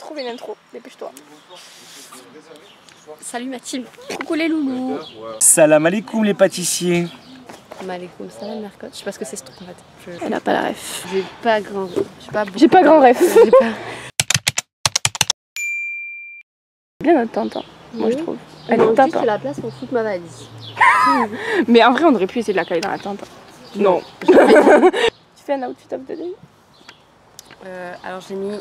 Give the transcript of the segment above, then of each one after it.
trouver une intro, dépêche-toi. Salut Mathilde. Coucou les loulous. Salam alaikum les pâtissiers. Malaikum salam Mercotte. Je sais pas ce que c'est ce truc en fait. Elle a pas la ref. J'ai pas grand. J'ai pas grand ref. Bien notre tante, hein, moi je trouve. Elle est top. C'est la place pour foutre ma valise. Mais en vrai, on aurait pu essayer de la caler dans la tente. Non. Tu fais un outfit of the day? Alors j'ai mis.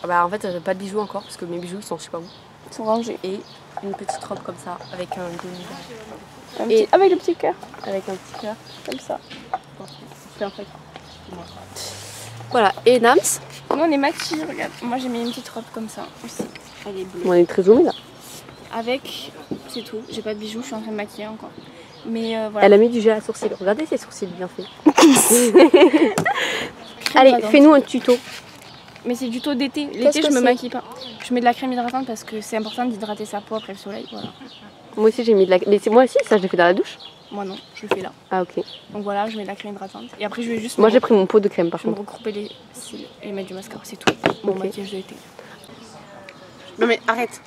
Bah en fait pas de bijoux encore parce que mes bijoux ils sont je sais pas où. Ils sont rangés. Et une petite robe comme ça avec un demi. Et avec le petit cœur. Avec un petit cœur. Comme ça. C'est un truc. Voilà. Et Nams. Nous on est maquillés, regarde. Moi j'ai mis une petite robe comme ça aussi. Elle est bleue. On est très zoomé là. Avec, c'est tout. J'ai pas de bijoux, je suis en train de maquiller encore. Mais voilà. Elle a mis du gel à sourcils. Regardez ses sourcils bien faits. Allez, fais-nous un tuto. Mais c'est du tuto d'été. L'été, je me maquille pas. Je mets de la crème hydratante parce que c'est important d'hydrater sa peau après le soleil. Voilà. Moi aussi, j'ai mis de la. Mais c'est moi aussi, ça, je l'ai fait dans la douche. Moi non, je le fais là. Ah, ok. Donc voilà, je mets de la crème hydratante. Et après, je vais juste. Moi, j'ai pris mon pot de crème par contre. Je vais me contre. recouper les cils et mettre du mascara, c'est tout. Mon maquillage de l'été. Non, mais arrête.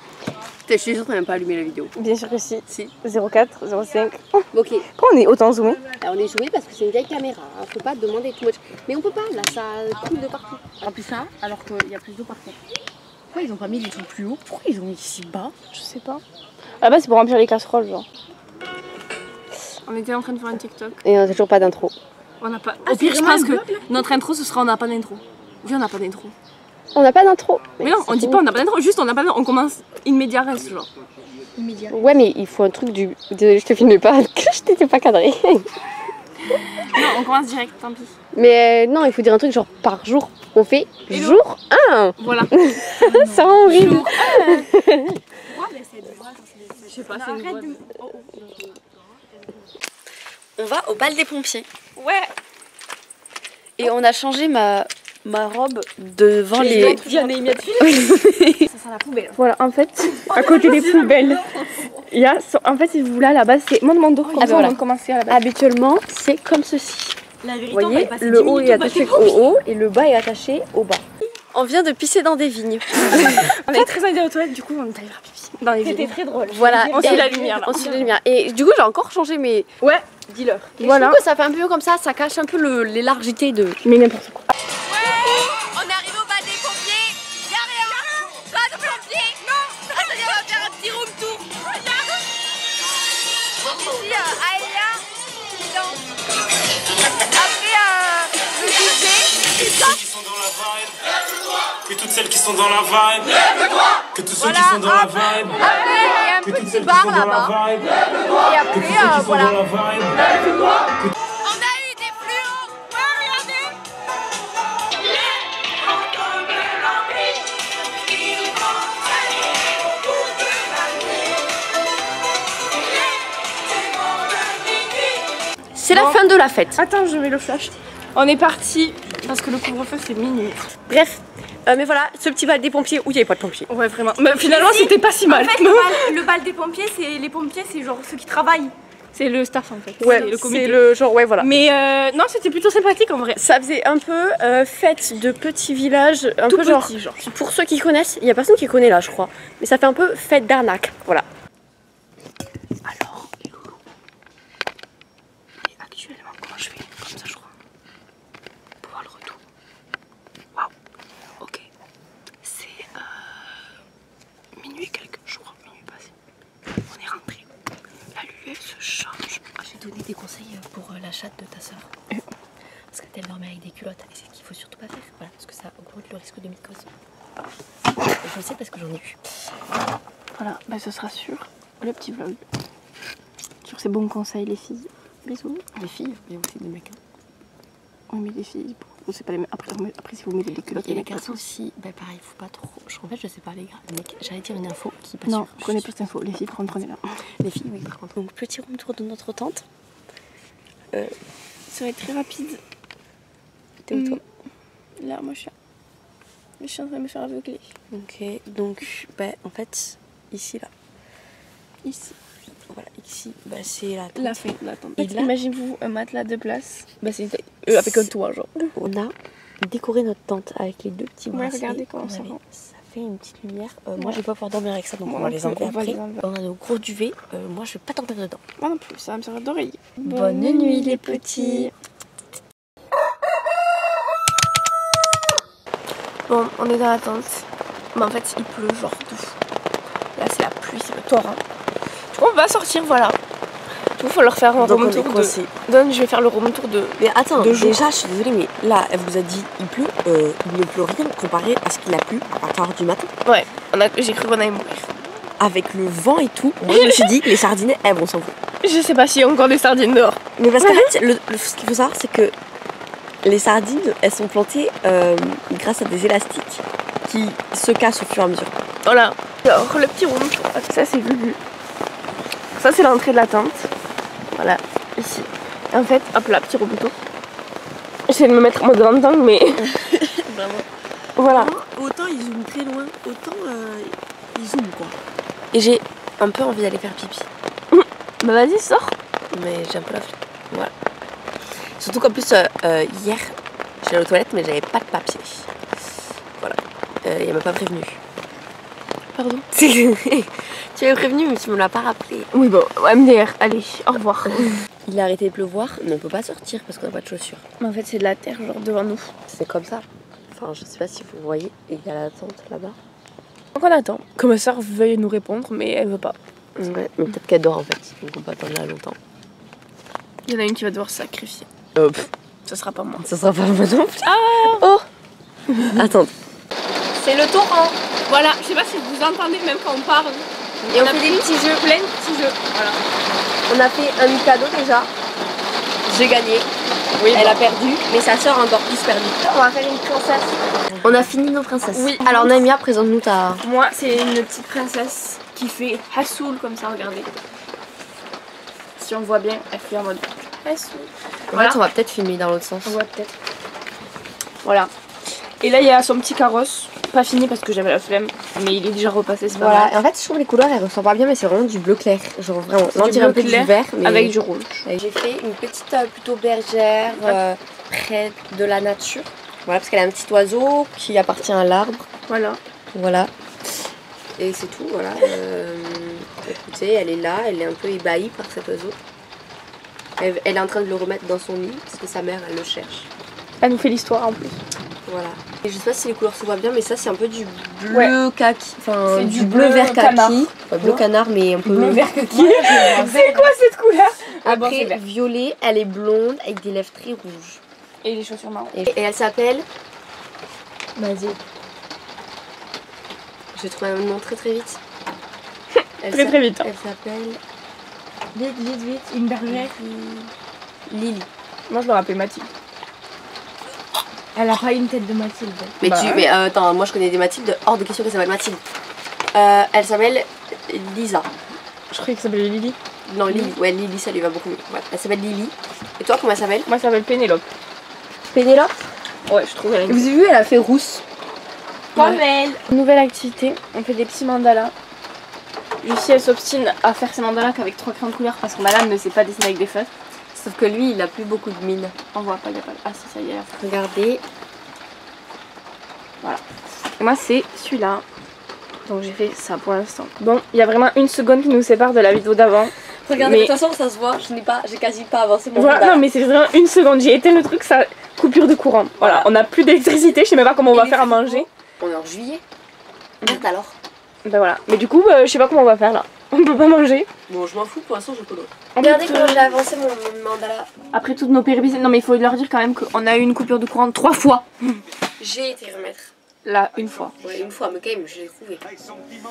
Je suis sûre que t'as même pas allumé la vidéo. Bien sûr que si. Si. 04, 05. Ok. Pourquoi on est autant zoomé? Alors, on est zoomé parce que c'est une vieille caméra. Hein. Faut pas demander tout much. Mais on peut pas, là, ça coule de partout. En plus, ça, alors qu'il y a plus d'eau partout. Pourquoi ils ont pas mis les trucs plus haut? Pourquoi ils ont mis si bas? Je sais pas. À la base, c'est pour remplir les casseroles, genre. On était en train de faire un TikTok. Et on a toujours pas d'intro. On n'a pas. Au pire, je pense que notre intro, ce sera on n'a pas d'intro. Oui, on n'a pas d'intro. On n'a pas d'intro. Mais non, on dit pas on n'a pas d'intro, juste on n'a pas d'intro. On commence in media res, genre. Ouais, mais il faut un truc du. Désolée, je te filmais pas, je t'étais pas cadré. Non, on commence direct, tant pis. Mais non, il faut dire un truc genre par jour. On fait jour 1. Voilà. Ça rend horrible. Jour 1. Je sais pas, c'est une voix. On va au bal des pompiers. Ouais. Et on a changé ma robe devant les. Diane et Imiatfil. Ça sent la poubelle. Voilà, en fait, à côté des poubelles, il y a. En fait, si vous voulez, à la base, c'est. Moi, de mon dos, comme ça, voilà. on va commencer à la base. Habituellement, c'est comme ceci. La vérité, vous voyez, le haut est attaché au haut et le bas est attaché au bas. On vient de pisser dans des vignes. On avait très envie d'aller aux toilettes, du coup, on est allé faire pipi dans les vignes. C'était très drôle. Voilà, on suit la lumière. On suit la lumière. Et du coup, j'ai encore changé mes. Ouais, dis-leur. Voilà. Je trouve que ça fait un peu comme ça cache un peu l'élargité de. Mais n'importe quoi. On est arrivé au bal des pompiers, y'a rien, pas de pompiers, non, c'est-à-dire on va faire un petit room tour. Ici, Aïlia, qui danse. Après, le DJ, qui danse. Qui sont dans la vibe. Que toutes celles qui sont dans la vibe. Que tous ceux qui sont dans la vibe. Après, il y a un Que toutes petit celles qui bar sont dans la là-bas. vibe. Et Que tous ceux qui après, sont voilà. dans la vibe. On a eu des fluos, ouais, regardez. C'est la fin de la fête. Attends, je mets le flash. On est parti parce que le couvre-feu c'est minuit. Bref, mais voilà, ce petit bal des pompiers où il n'y avait pas de pompiers. Ouais, vraiment. Mais finalement, c'était pas si mal. En fait, le bal des pompiers, c'est genre ceux qui travaillent. C'est le staff en fait. Ouais, le comité. c'est le genre, ouais, voilà. Mais non, c'était plutôt sympathique en vrai. Ça faisait un peu fête de petit village, un Tout peu petit, genre. Pour ceux qui connaissent, il n'y a personne qui connaît là, je crois. Mais ça fait un peu fête d'arnaque, voilà. Alors, les loulous. Et actuellement, comment je fais? Comme ça, je crois. Pour voir le retour. Waouh, ok. C'est minuit quelques jours, minuit passé. On est rentré. La Lulu, elle se change. Je vais donner des conseils pour la chatte de ta soeur. Parce qu'elle dormait avec des culottes et c'est ce qu'il faut surtout pas faire. Voilà, parce que ça augmente le risque de mycose. Je le sais parce que j'en ai eu. Voilà, bah ce sera sur le petit vlog. Sur ces bons conseils, les filles. Bisous. Les filles, il y a aussi des mecs. Oui, mais les filles, bon, c'est pas les mêmes. Après, si vous mettez des culottes, Et les garçons aussi, bah pareil, faut pas trop. En fait, je sais pas, les gars, les mecs, j'allais dire une info qui est pas non, sûre. je connais plus d'infos. Les filles, prenez-la. Les filles, oui, par contre. Donc, petit room tour de notre tente. Ça va être très rapide. T'es où toi? Là, moi, je suis en train de me faire aveugler. Ok, donc, bah, en fait, ici, là. Ici. Voilà, ici, bah, c'est la tente. La fin de la tente. Et là- Imaginez-vous un matelas de place. Bah, c'est avec un toit, genre. On a décoré notre tente avec les deux petits Ouais, bracelets. regardez comment qu'on ça avait. rend. Ça fait une petite lumière. Moi je vais pas pouvoir dormir avec ça, donc on va les enlever après. On a nos gros duvets, moi je vais pas dormir dedans. Moi non plus, ça va me servir d'oreiller. Bonne nuit les petits. Bon, on est dans la tente. Mais en fait il pleut genre de fou. Là c'est la pluie, c'est le torrent. Du coup on va sortir, voilà. Il faut leur faire un room tour de... Donc je vais faire le room tour de... Mais attends, déjà je suis désolée, mais là elle vous a dit il pleut, il ne pleut rien comparé à ce qu'il a plu à 4h du matin. Ouais, j'ai cru qu'on allait mourir. Avec le vent et tout, moi je me suis dit les sardines elles vont s'envoler. Je sais pas s'il y a encore des sardines dehors. Mais parce qu'en fait, ce qu'il faut savoir c'est que les sardines elles sont plantées grâce à des élastiques qui se cassent au fur et à mesure. Voilà. Alors le petit room tour, ça c'est Lulu. Ça c'est l'entrée de la tente. Voilà, ici. En fait, hop là, petit room tour. J'essaie de me mettre en mode lanterne, mais... Vraiment. Voilà. Autant ils zooment très loin, autant ils zooment quoi. Et j'ai un peu envie d'aller faire pipi. Bah vas-y, sors. Mais j'ai un peu la flemme. Voilà. Surtout qu'en plus, hier, j'allais aux toilettes, mais j'avais pas de papier. Voilà. Il m'a pas prévenu. Pardon. Tu m'avais prévenu, mais tu me l'as pas rappelé. Oui, bon, MDR, allez, au revoir. Il a arrêté de pleuvoir, mais on peut pas sortir parce qu'on a pas de chaussures. Mais en fait, c'est de la terre, genre devant nous. C'est comme ça. Enfin, je sais pas si vous voyez, il y a la tente là-bas. Donc on attend que ma soeur veuille nous répondre, mais elle veut pas. Ouais, mais peut-être qu'elle dort en fait, donc on peut attendre là longtemps. Il y en a une qui va devoir se sacrifier. Ça sera pas moi. Ça sera pas moi non plus. Ah oh. Attends. C'est le torrent. Voilà, je sais pas si vous entendez même quand on parle. Et on fait des petits jeux. Plein de petits jeux. Voilà. On a fait un Mikado déjà. J'ai gagné. Oui, elle a perdu, mais sa soeur a encore plus perdu. On va faire une princesse. On a fini nos princesses. Oui. Alors Naïmia, présente-nous ta... Moi, c'est une petite princesse qui fait Hassoul comme ça, regardez. Si on voit bien, elle fait en mode Hassoul. Voilà. En fait, on va peut-être filmer dans l'autre sens. On voit peut-être. Voilà. Et là, il y a son petit carrosse. Pas fini parce que j'avais la flemme, mais il est déjà repassé, c'est pas mal. Et en fait, je trouve les couleurs, elles ressemblent pas bien, mais c'est vraiment du bleu clair. Genre vraiment, on dirait un peu du vert, mais... avec du rouge. J'ai fait une petite plutôt bergère, près de la nature. Voilà, parce qu'elle a un petit oiseau qui appartient à l'arbre. Voilà. Voilà. Et c'est tout, voilà. Écoutez, elle est là, elle est un peu ébahie par cet oiseau. Elle est en train de le remettre dans son nid, parce que sa mère, elle le cherche. Elle nous fait l'histoire en plus. Voilà. Et je sais pas si les couleurs se voient bien, mais ça c'est un peu du bleu kaki. Enfin, c'est du bleu vert kaki. Enfin, bleu canard, mais un peu. Bleu vert kaki. C'est quoi cette couleur? Après, violet, elle est blonde avec des lèvres très rouges. Et les chaussures marron. Et elle s'appelle. Vas-y. J'ai trouvé un nom très très vite. Très vite. Elle s'appelle. Vite. Une bergère. Lily. Moi je me rappelle Mathilde. Elle a pas une tête de Mathilde. Mais attends, moi je connais des Mathilde, hors de question qu'elle s'appelle Mathilde. Elle s'appelle Lisa. Je croyais qu'elle s'appelait Lily. Non, Lily. Ouais, Lily, ça lui va beaucoup mieux. Ouais. Elle s'appelle Lily. Et toi, comment elle s'appelle? Moi, elle s'appelle Pénélope. Pénélope? Ouais, je trouve elle. Vous avez vu, elle a fait rousse. Comme elle. Nouvelle activité, on fait des petits mandalas. Lucie, elle s'obstine à faire ses mandalas qu'avec 3 crayons de couleur parce que madame ne sait pas dessiner avec des feutres. Sauf que lui, il a plus beaucoup de mine. On voit pas, il y a pas. Ah si, ça y est. Regardez. Voilà. Et moi, c'est celui-là. Donc j'ai fait ça pour l'instant. Bon, il y a vraiment une seconde qui nous sépare de la vidéo d'avant. Regardez, de toute façon, ça se voit. J'ai quasi pas avancé mon voilà, non, mais c'est vraiment une seconde. J'ai éteint le truc, ça coupure de courant. Voilà, on n'a plus d'électricité. Je sais même pas comment on va faire à manger. On est en juillet. Merde alors. Ben voilà. Mais du coup, je sais pas comment on va faire là. On peut pas manger. Bon, je m'en fous, pour l'instant, je peux. Regardez comment j'ai avancé mon mandala. Après toutes nos péripéties. Non, mais il faut leur dire quand même qu'on a eu une coupure de courant 3 fois. J'ai été remettre. Là, une fois. Ouais, une fois, mais quand même, je l'ai trouvé.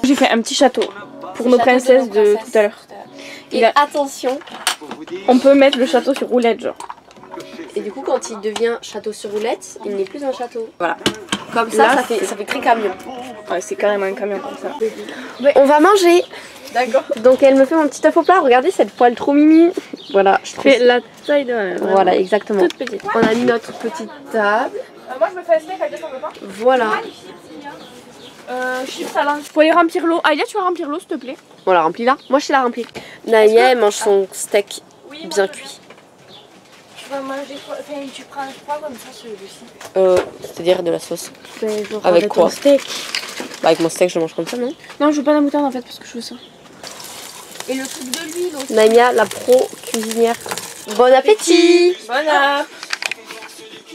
J'ai fait un petit château pour nos princesses de tout à l'heure. Et attention, on peut mettre le château sur roulette, genre. Et du coup, quand il devient château sur roulette, il n'est plus un château. Voilà. Comme ça, là, ça fait très camion. Ouais, c'est carrément un camion comme ça. Ouais. On va manger. D'accord. Donc elle me fait mon petit œuf au plat. Regardez cette poêle trop mimi. Voilà. Je fais la taille de ma mère. Voilà, exactement. Toute petite. On a mis notre petite table. Moi je me fais un steak, Aïda, ça veut pas. Voilà. Chips à l'ange. Faut aller remplir l'eau. Aïda, tu vas remplir l'eau s'il te plaît. On la remplit là. Moi je sais la remplir. Naïa elle mange son steak bien cuit. Tu vas manger quoi? Enfin, tu prends quoi comme ça celui-ci? C'est-à-dire de la sauce. Ben, avec quoi? Steak. Bah, avec mon steak, je mange comme ça, non? Non, je veux pas la moutarde en fait parce que je veux ça. Et le truc de l'huile aussi. Naïmia, la pro cuisinière. Bon appétit! Bon app.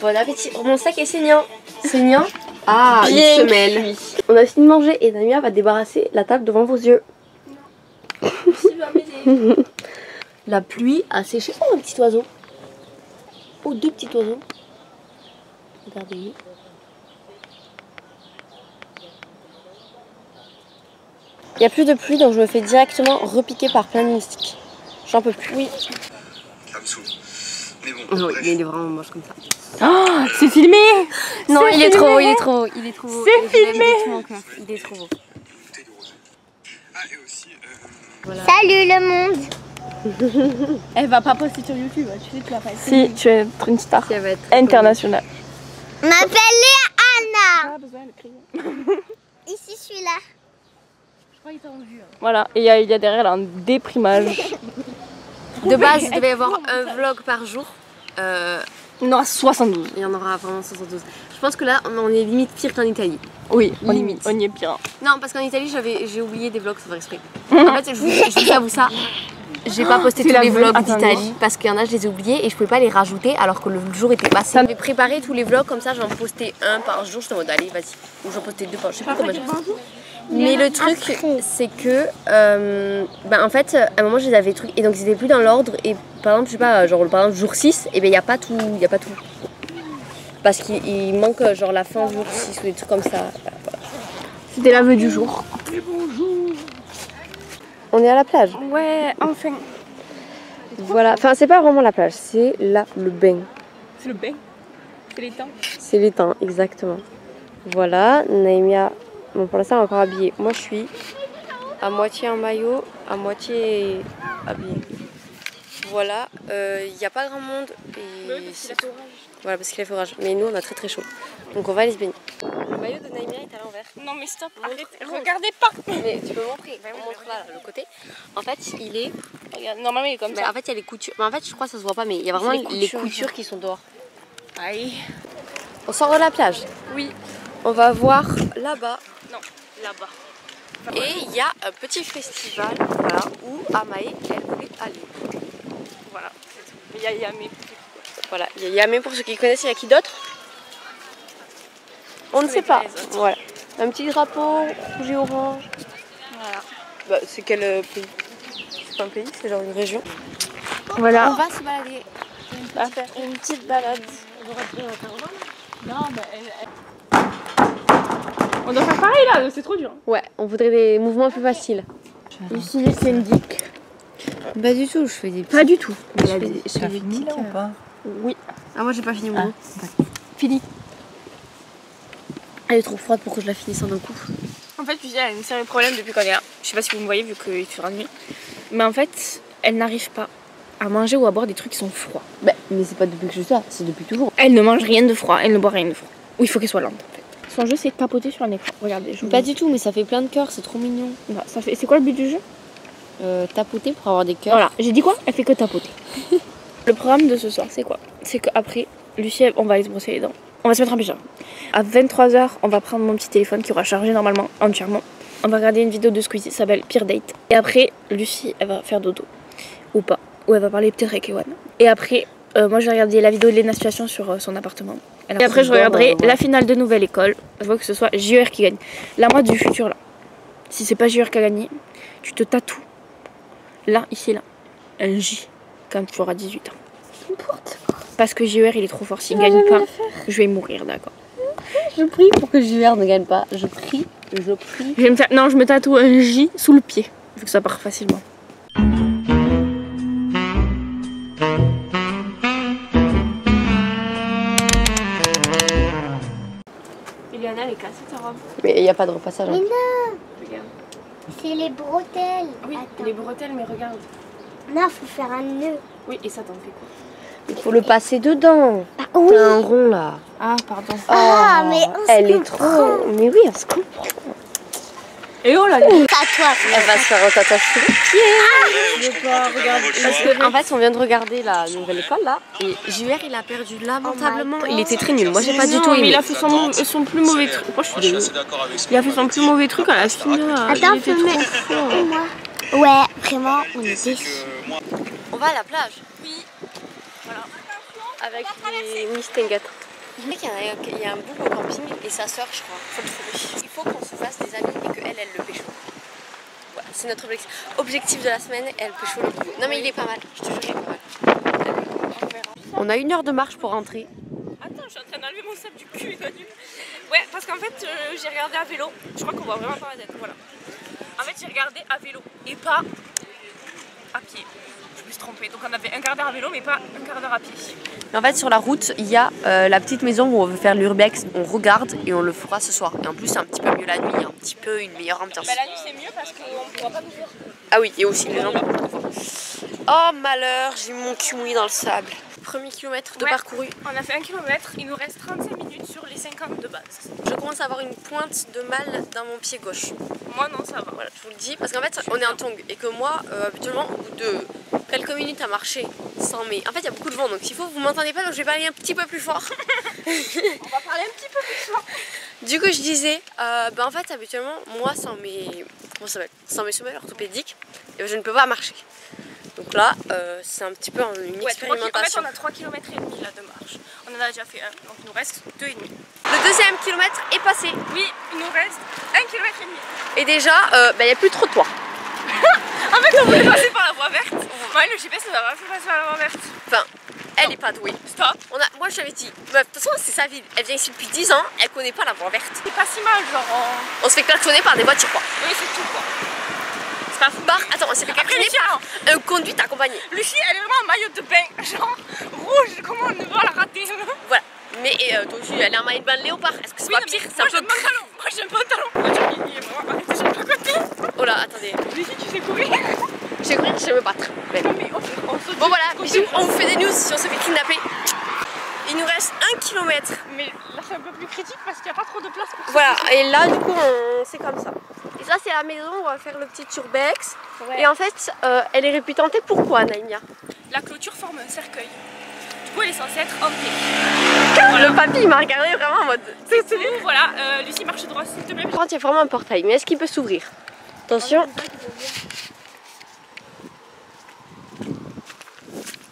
Bon appétit. Oh, mon steak est saignant. Saignant? Ah, Bien une semelle. On a fini de manger et Naïmia va débarrasser la table devant vos yeux. La pluie a séché. Oh, un petit oiseau. Oh, deux petits oiseaux. Regardez. Il n'y a plus de pluie donc je me fais directement repiquer par plein de moustiques. J'en peux plus. Oui. Ça me saoule. Mais bon, Oui, bref. mais il est vraiment moche comme ça. Oh, c'est filmé. Non, C'est il est trop beau, filmé. il est trop beau, il est trop beau. C'est Je l'aime filmé. de tout mon cœur. Il est trop beau. Bouteille de rosé. Ah, et aussi, Salut le monde. Elle va pas poster sur YouTube, tu sais, tu vas pas être. Si, tu es une star Ça va être internationale. On m'appelle Anna. Pas besoin de crier. Ici, je suis là. Voilà, et il y a derrière là, un déprimage. De base, il devait y avoir un vlog par jour. Il y en aura 72. Il y en aura vraiment 72. Je pense que là, on est limite pire qu'en Italie. Oui, Limite. on y est pire. Non, parce qu'en Italie, j'ai oublié des vlogs sans faire exprès. En fait, je vous avoue ça. J'ai pas posté Tu tous l'as les vu? vlogs Attends, d'Italie parce qu'il y en a, je les ai oubliés et je pouvais pas les rajouter alors que le jour était passé. Ça m'avait préparé tous les vlogs comme ça, j'en postais un par jour. J'étais en mode allez, vas-y. Ou j'en postais deux par jour. Je sais pas combien j'en postais. Mais le truc, c'est que, en fait, à un moment, je les avais trucs et donc ils étaient plus dans l'ordre. Et par exemple, je sais pas, genre par exemple, jour 6, et ben il y a pas tout. Parce qu'il manque genre la fin du jour 6 ou des trucs comme ça. C'était l'aveu du jour. On est à la plage. Ouais, enfin. Voilà, enfin, c'est pas vraiment la plage, c'est là le bain. C'est le bain. C'est les temps. C'est l'étang, exactement. Voilà, Naïmia, bon, pour l'instant, elle est encore habillée. Moi, je suis à moitié en maillot, à moitié habillée. Voilà, il n'y a pas grand monde. Et voilà, parce qu'il a fait orage. Mais nous, on a très très chaud. Donc, on va aller se baigner. Le maillot de Naïmia est à l'envers. Non mais stop, Montre. arrêtez, regardez pas. Mais tu peux montrer, on montre là, le côté. En fait, il est. Regarde, normalement il est comme Bah, en fait, il y a les coutures. Mais en fait, je crois que ça se voit pas, mais il y a vraiment C'est les coutures, les coutures qui sont dehors. Aïe. On sort de la plage. Oui. On va voir là-bas. Non, là-bas. Et il y a un petit festival voilà, où Amae, elle voulait aller. Voilà, c'est tout. Il y a Yamé. Voilà, il y a Yamé pour ceux qui connaissent, il y a qui d'autre? On ne sait pas. les autres. Voilà. Un petit drapeau rouge et orange. Voilà. Bah, c'est quel pays? C'est pas un pays, c'est genre une région. Voilà. On va se balader. On va faire une petite balade. Non, bah on doit faire pareil là, c'est trop dur. Ouais, on voudrait des mouvements plus faciles. Ici, c'est une dick. Pas du tout, je fais des petits. Pas du tout. Je fais des fini là ou pas? Oui. Ah, moi j'ai pas fini mon Fini. Elle est trop froide pour que je la finisse en un coup. En fait, tu sais, elle a une série de problèmes depuis qu'on est là. Je sais pas si vous me voyez vu qu'il fera nuit. Mais en fait, elle n'arrive pas à manger ou à boire des trucs qui sont froids. Bah, mais c'est pas depuis que je suis là, c'est depuis toujours. Elle ne mange rien de froid, elle ne boit rien de froid. Ou il faut qu'elle soit lente en fait. Son jeu, c'est tapoter sur un écran. Regardez, je vous Pas dis. du tout, mais ça fait plein de cœurs, c'est trop mignon. Non, ça fait... C'est quoi le but du jeu? Tapoter pour avoir des cœurs. Voilà, j'ai dit quoi? Elle fait que tapoter. Le programme de ce soir, c'est quoi? C'est qu'après, Lucie, on va aller se brosser les dents. On va se mettre en pyjama. À 23h, on va prendre mon petit téléphone qui aura chargé normalement entièrement. On va regarder une vidéo de Squeezie, ça s'appelle Pire Date. Et après, Lucie, elle va faire dodo. Ou pas. Ou elle va parler peut-être avec Ewan. Et après, moi je vais regarder la vidéo de Lena Situation sur son appartement. Et après, je regarderai la finale de Nouvelle École. Je vois que ce soit JER qui gagne. La moi du futur là. Si c'est pas JER qui a gagné, tu te tatoues. Là, ici, là. Un J. Quand tu auras 18 ans. N'importe quoi. Parce que JER il est trop fort. S'il gagne pas, je vais mourir, d'accord. Je prie pour que JER ne gagne pas. Je prie. Je prie. Je vais me faire... Non, je me tatoue un J sous le pied. Vu que ça part facilement. Eliana, elle est cassée ta robe. Mais il n'y a pas de repassage. Mais Hein. non, Regarde. c'est les bretelles. Oui, Attends. les bretelles, mais regarde. Non, faut faire un nœud. Oui, et ça t'en fait quoi? Il faut le passer dedans. Ah oui. T'as un rond là. Ah, pardon. Ah, mais on se Elle est comprend. trop. Mais oui, on se comprend. Et oh là, Tatouage. Elle va se faire un tatouage sur le pied. je veux pas regarder. Parce que, en fait, on vient de regarder la nouvelle école là. Et JR, il a perdu lamentablement. Oh my God. Il était très nul. Moi, j'ai pas du tout mais aimé. il a fait son plus mauvais truc. Moi, je suis désolée. Il a fait son plus mauvais truc à la fin. Attends, fais-moi. Ouais, vraiment, on est déçus. On va à la plage. Oui. Avec les Miss Tengat. Il y a un bout au camping et sa soeur, je crois. Faut le trouver. Il faut qu'on se fasse des amis et qu'elle le pécho. Voilà, c'est notre objectif de la semaine. Elle pécho le boulot. Non, mais il est pas mal. Je te jure, il est pas mal. On a 1 heure de marche pour rentrer. Attends, je suis en train d'enlever mon sable du cul. Ouais, parce qu'en fait, j'ai regardé à vélo. Je crois qu'on voit vraiment pas la tête. Voilà. En fait, j'ai regardé à vélo et pas à pied. Je me suis trompée. Donc, on avait un quart d'heure à vélo, mais pas un quart d'heure à pied. Mais en fait, sur la route, il y a la petite maison où on veut faire l'urbex. On regarde et on le fera ce soir. Et en plus, c'est un petit peu mieux la nuit, un petit peu une meilleure ambiance. Bah, la nuit, c'est mieux parce qu'on ne pourra pas nous voir. Ah oui, et aussi les gens. Oh malheur, j'ai mon cul mouillé dans le sable. Premier kilomètre de parcouru. On a fait 1 km, il nous reste 35 minutes sur les 50 de base. Je commence à avoir une pointe de mal dans mon pied gauche. Moi non, ça va. Voilà, je vous le dis, parce qu'en fait, on est en tong et que moi, habituellement, au bout de quelques minutes à marcher, sans mais en fait, il y a beaucoup de vent, donc s'il faut, vous m'entendez pas, donc je vais parler un petit peu plus fort. On va parler un petit peu plus fort. Du coup, je disais, en fait, habituellement, moi, sans mes semelles orthopédiques, je ne peux pas marcher. Donc là, c'est un petit peu une expérimentation. En fait, on a 3 km et demi là de marche. On en a déjà fait un, donc il nous reste 2,5 km. Le deuxième kilomètre est passé. Oui, il nous reste 1 km et demi. Et déjà, il n'y a plus de trottoir. En fait, on voulait passer par la voie verte. Ouais, le GPS ne va pas fait passer par la voie verte. Enfin, elle est pas douée. Stop. Moi, je t'avais dit, meuf, de toute façon, c'est sa ville. Elle vient ici depuis 10 ans, elle connaît pas la voie verte. C'est pas si mal, genre. On se fait klaxonner par des voitures, quoi. Oui, c'est tout, quoi. Attends, on s'est fait klaxonner par un conduite accompagné. Lucie, elle est vraiment en maillot de bain, genre rouge, comment on ne va la rater? Voilà. Mais toi aussi, elle est en maillot de bain de léopard. Est-ce que c'est pas pire? C'est un peu. Moi j'aime pas le talon. Il est vraiment arrêté sur le côté. Oh là, attendez. Lucie, tu sais courir? Je sais courir, je sais me battre. Mais... Non, mais on saute. Bon, voilà, bisous, on vous fait des news si on se fait kidnapper. Il nous reste 1 km. Mais là, c'est un peu plus critique parce qu'il n'y a pas trop de place pour ça. Voilà, et là, du coup, c'est comme ça. Et ça, c'est la maison, on va faire le petit urbex. Ouais. Et en fait, elle est réputée hantée. Pourquoi, Naïmia? La clôture forme un cercueil. Du coup, elle est censée être hantée. Voilà. Le papy, il m'a regardé vraiment en mode. C'est tout. Voilà, Lucie, marche droit, s'il te plaît. Par contre, il y a vraiment un portail, mais est-ce qu'il peut s'ouvrir? Attention.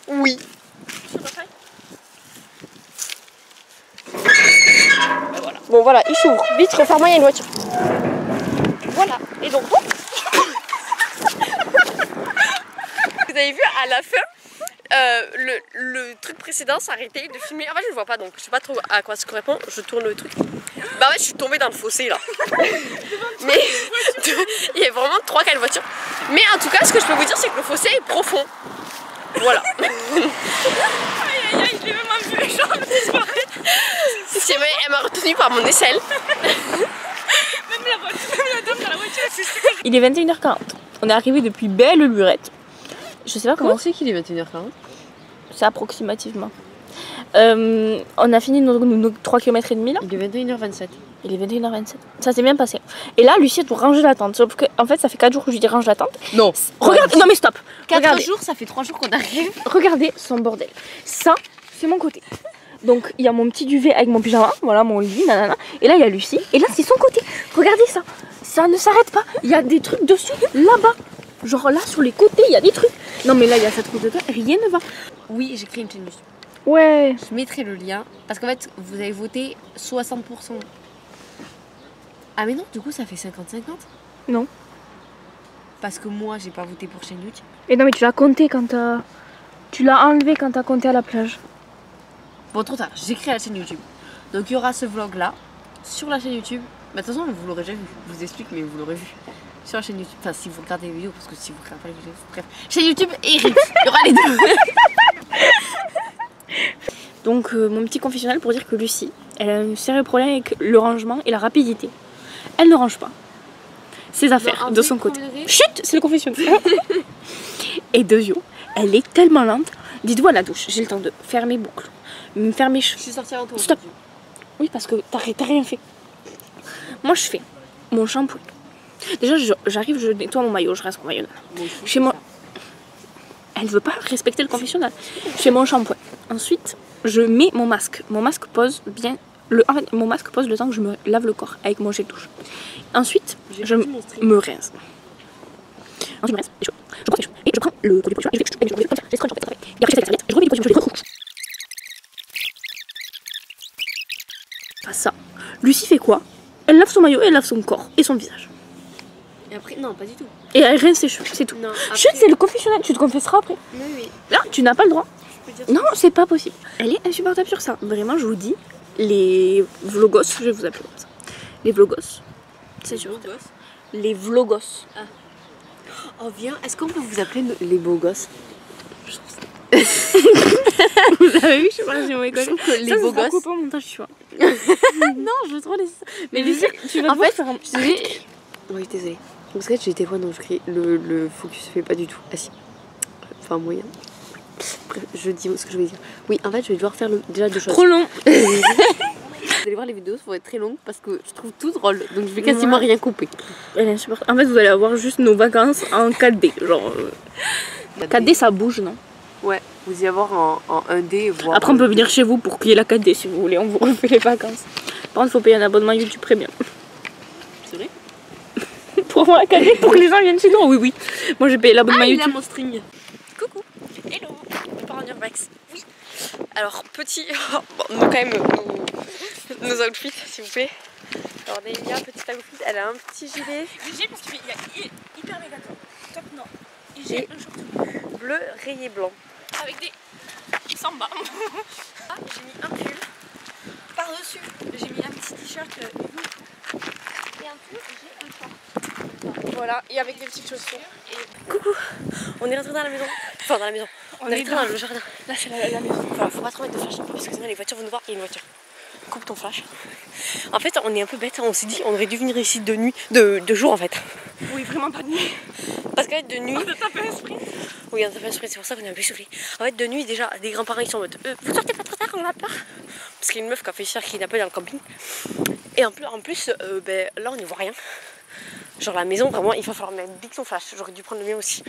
Oui. Voilà. Bon, voilà, il s'ouvre. Vite, referme-moi, il y a une voiture. Voilà, et donc, vous avez vu à la fin, le truc précédent s'arrêtait de filmer. En fait, je ne vois pas donc, je sais pas trop à quoi ça correspond. Je tourne le truc. Bah, en fait, je suis tombée dans le fossé là. Mais il y a vraiment 3-4 voitures. Mais en tout cas, ce que je peux vous dire, c'est que le fossé est profond. Voilà. Aïe aïe aïe, je l'ai vraiment vu les jambes disparaître. Elle m'a retenue par mon aisselle. Même la dame dans la voiture, c'est sûr. Il est 21h40. On est arrivé depuis belle lurette. Je sais pas comment c'est qu'il est 21h40. c'est approximativement. On a fini nos 3 km et demi là. Il est 21h27. Il est 21h27. Ça s'est bien passé. Et là, Lucie, elle doit ranger la tente. Sauf que, en fait, ça fait 4 jours que je lui dis range la tente. Non. Regarde, non mais stop. 4 jours, ça fait 3 jours qu'on arrive. Regardez son bordel. Ça, c'est mon côté. Donc, il y a mon petit duvet avec mon pyjama. Voilà, mon lit, nanana. Et là, il y a Lucie. Et là, c'est son côté. Regardez ça. Ça ne s'arrête pas. Il y a des trucs dessus, là-bas. Genre là, sur les côtés, il y a des trucs. Non, mais là, il y a cette route de terre. Rien ne va. Oui, j'ai créé une tenue. Ouais. Je mettrai le lien. Parce qu'en fait, vous avez voté 60%. Ah mais non, du coup ça fait 50-50? Non. Parce que moi j'ai pas voté pour chaîne YouTube. Et non mais tu l'as compté quand t'as... Tu l'as enlevé quand t'as compté à la plage. Bon trop tard, j'ai créé la chaîne YouTube. Donc il y aura ce vlog là, sur la chaîne YouTube. Mais de toute façon vous l'aurez déjà vu, je vous explique mais vous l'aurez vu. Sur la chaîne YouTube, enfin si vous regardez les vidéos, parce que si vous regardez pas les vidéos, bref. Chaîne YouTube et Riff, il y aura les deux. Donc mon petit confessionnal pour dire que Lucie, elle a un sérieux problème avec le rangement et la rapidité. Elle ne range pas ses affaires de son côté. Chut, c'est le confessionnal. Et deuxièmement, elle est tellement lente. Dites-vous à la douche, j'ai le temps de faire mes boucles, faire mes cheveux. Je suis sortie avant toi. Stop. Oui, parce que t'as rien fait. Moi, je fais mon shampoing, Déjà, j'arrive, je nettoie mon maillot, je reste mon maillot. Chez moi, elle veut pas respecter le confessionnal. Je fais mon shampoing. Ensuite, je mets mon masque. Mon masque pose bien. En fait, mon masque pose le temps que je me lave le corps avec mon gel douche. Ensuite, je me rince. Ensuite, je me rince, et je prends le produit pour les cheveux, et je comme ça, je scrunch en fait, et après je fais la serviette, je remets les produits pour les cheveux, Enfin, ça. Lucie fait quoi? Elle lave son maillot et elle lave son corps et son visage. Et après, non, pas du tout. Et elle rince ses cheveux, c'est tout. Non, après... Chut, c'est le confessionnal, tu te confesseras après. Oui. Là, tu n'as pas le droit. Je peux dire Non, c'est pas possible. Elle est insupportable sur ça. Vraiment, je vous dis, les vlogos, je vais vous appeler comme ça. Les vlogos, c'est sûr. Les vlogos. Ah. Oh, viens, est-ce qu'on peut vous appeler les beaux gosses? Vous avez vu, je sais pas si on m'écoute. Je trouve que les beaux gosses. Au montage, tu vois. Non, je veux trop les. Mais Lucie, tu vas en fait, faire un. Oui, désolée. Parce que j'ai été loin donc je crie. Le focus se fait pas du tout. Ah si. Enfin, moyen. Bref, je dis ce que je vais dire. Oui, en fait, je vais devoir faire déjà deux choses. Trop long. Vous allez voir, les vidéos vont être très longues parce que je trouve tout drôle. Donc je vais quasiment rien couper. Elle est insupportable. En fait, vous allez avoir juste nos vacances en 4D. Genre. 4D, ça bouge, non? Ouais, vous y avoir en 1D. Voire après, on peut venir chez vous pour qu'il y ait la 4D si vous voulez. On vous refait les vacances. Par contre, il faut payer un abonnement YouTube Premium. C'est vrai? Pour avoir la 4D, pour que les gens viennent chez nous. Oui, oui. Moi, j'ai payé l'abonnement YouTube. Il a mon string. Coucou, hello, on part en urbex. Oui. Alors, petit. Bon, nous, quand même, nos outfits, s'il vous plaît. Alors, Nélia, petit outfit, elle a un petit gilet. J'ai parce qu'il y a hyper méga top noir. Et j'ai un short bleu rayé blanc. Avec des samba. Ah, j'ai mis un pull. Par-dessus, j'ai mis un petit t-shirt et en dessous, j'ai un short. Voilà, et avec des petites chaussures. Et... Coucou, on est rentré dans la maison. Enfin, dans la maison. On est rentré dans le jardin. Là, c'est la maison. Voilà, faut pas trop mettre de flash parce que sinon les voitures vont nous voir. Il y a une voiture. Coupe ton flash. En fait, on est un peu bête. On s'est dit, on aurait dû venir ici de nuit, de jour en fait. Oui, vraiment pas de nuit. Parce qu'en fait, de nuit. On a tapé un sprint. Oui, on a tapé un sprint, c'est pour ça qu'on est un peu soufflé. En fait, de nuit, déjà, des grands-parents ils sont en mode vous sortez pas trop tard, on a peur. Parce qu'il y a une meuf qui a fait cher qui n'appelle dans le camping. Et en plus là, on n'y voit rien. Genre, la maison, vraiment, il va falloir mettre big son flash. J'aurais dû prendre le mien aussi.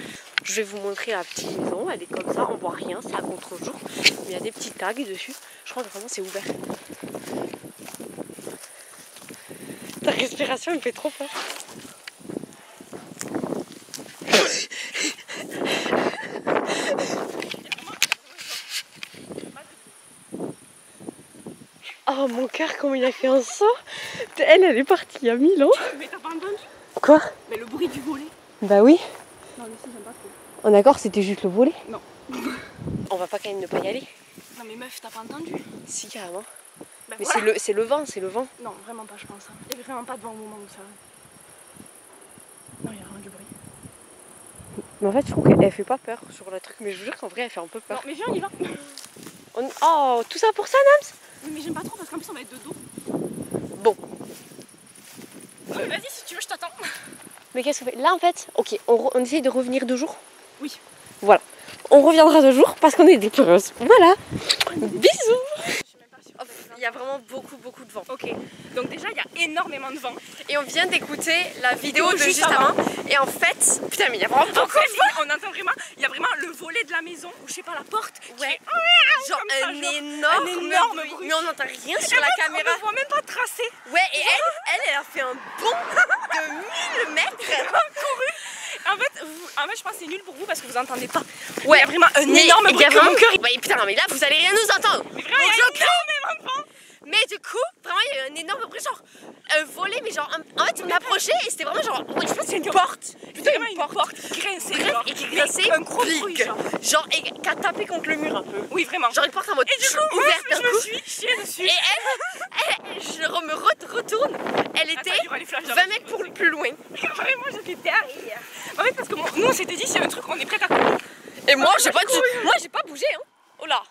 Je vais vous montrer la petite maison. Elle est comme ça, on voit rien, c'est à contre-jour. Mais il y a des petits tags dessus. Je crois que vraiment, c'est ouvert. Ta respiration, elle me fait trop peur. Oh mon cœur, comment il a fait un saut. Elle est partie il y a 1000 ans. Mais t'as pas entendu? Quoi? Mais le bruit du volet. Bah oui. Non, mais si, j'aime pas trop. On est d'accord, c'était juste le volet? Non. On va pas quand même ne pas y aller. Non, mais meuf, t'as pas entendu? Si, carrément. Bah, Mais voilà. c'est le vent, c'est le vent. Non, vraiment pas, je pense. Il y avait vraiment pas de vent au moment où ça. Non, il y a vraiment du bruit. Mais en fait, je trouve qu'elle fait pas peur sur le truc. Mais je vous jure qu'en vrai, elle fait un peu peur. Non, mais viens, on y va. Oh, tout ça pour ça, Nams? Oui, mais j'aime pas trop parce qu'en plus, on va être de dos. Bon. Non, mais vas-y, si tu veux, je t'attends. Mais qu'est-ce qu'on fait? Là, en fait, ok, on essaye de revenir 2 jours. Oui. Voilà. On reviendra 2 jours parce qu'on est des peureuses. Voilà. Bisous. Il y a vraiment beaucoup de vent. Ok, donc déjà il y a énormément de vent. Et on vient d'écouter la vidéo de juste avant. Et en fait, putain, mais il y a vraiment beaucoup de vent. On entend vraiment, il y a vraiment le volet de la maison, ou je sais pas, la porte. Ouais. Qui est... Genre ça, un énorme bruit. Mais on n'entend rien sur la caméra. On voit même pas tracé. Ouais, et elle a fait un bond de 1000 mètres. Elle a couru. En fait, je pense que c'est nul pour vous parce que vous entendez pas. Ouais, il y a vraiment un énorme bruit. Mon cœur. Ouais, putain, non, mais là, vous allez rien nous entendre. Mais vraiment, il y a énormément de vent. Mais du coup, vraiment, il y a eu un énorme bruit, genre un volet, mais genre, en fait, on approchait et c'était vraiment genre, je pense que c'est une porte. C'était vraiment une porte qui grinçait. Bref, et qui grinçait, un gros bruit, genre, et qui a tapé contre le mur un peu. Oui, vraiment. Genre une porte en mode et du coup, ouverte d'un je coup. me suis chiée dessus. Et elle je me retourne, elle était 20 mètres plus loin. Vraiment, j'étais derrière. En fait, parce que nous, on s'était dit, s'il y a un truc, on est prêt à courir. Et moi, j'ai pas bougé, hein. Oh là.